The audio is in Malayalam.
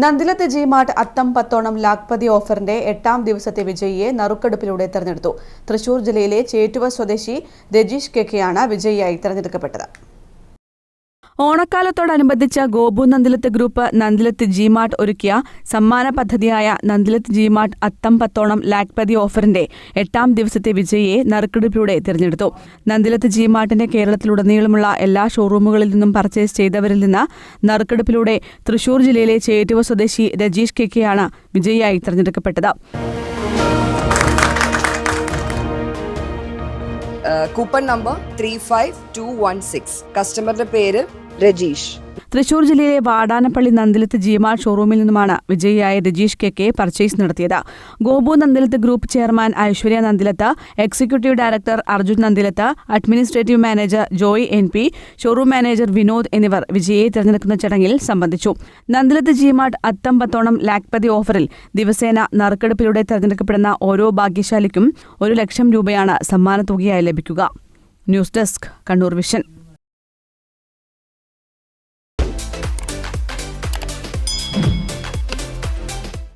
നന്ദിലത്ത് ജിമാർട്ട് അത്തം പത്തോണം ലാഖ്പതി ഓഫറിന്റെ 8ാം ദിവസത്തെ വിജയിയെ നറുക്കെടുപ്പിലൂടെ തെരഞ്ഞെടുത്തു. തൃശൂർ ജില്ലയിലെ ചേറ്റുവ സ്വദേശി രജീഷ് കെക്കെയാണ് വിജയിയായി തെരഞ്ഞെടുക്കപ്പെട്ടത്. ഓണക്കാലത്തോടനുബന്ധിച്ച് ഗോപു നന്ദിലത്ത് ഗ്രൂപ്പ് നന്ദിലത്ത് ജിമാർട്ട് ഒരുക്കിയ സമ്മാന പദ്ധതിയായ നന്ദിലത്ത് ജിമാർട്ട് അത്തം പത്തോണം ലാഖ്പതി ഓഫറിന്റെ 8ാം ദിവസത്തെ വിജയിയെ നറുക്കെടുപ്പിലൂടെ തിരഞ്ഞെടുത്തു. നന്ദിലത്ത് ജിമാർട്ടിന്റെ കേരളത്തിലുടനീളമുള്ള എല്ലാ ഷോറൂമുകളിൽ നിന്നും പർച്ചേസ് ചെയ്തവരിൽ നിന്ന് നറുക്കെടുപ്പിലൂടെ തൃശൂർ ജില്ലയിലെ ചേറ്റുവ സ്വദേശി രജീഷ് കെക്കെയാണ് വിജയിയായി തിരഞ്ഞെടുക്കപ്പെട്ടത്. Coupon number 35216. കസ്റ്റമറുടെ പേര് രജീഷ്. തൃശൂർ ജില്ലയിലെ വാടാനപ്പള്ളി നന്ദിലത്ത് ജിമാർട്ട് ഷോറൂമിൽ നിന്നുമാണ് വിജയിയായ രജീഷ് കെക്കെ പർച്ചേസ് നടത്തിയത്. Gopu Nandilath group chairman Aishwarya Nandilath, executive director Arjun Nandilath, administrative manager Joy NP, showroom manager Vinod എന്നിവർ വിജയിയെ തിരഞ്ഞെടുക്കുന്ന ചടങ്ങിൽ സംബന്ധിച്ചു. നന്ദിലത്ത് ജിമാർട്ട് അത്തം പത്തോണം ലാഖ്പതി ഓഫറിൽ ദിവസേന നറുക്കെടുപ്പിലൂടെ തിരഞ്ഞെടുക്കപ്പെടുന്ന ഓരോ ഭാഗ്യശാലിക്കും 1 ലക്ഷം രൂപയാണ് സമ്മാനത്തുകയായി ലഭിക്കുക. News desk, Kannur vision.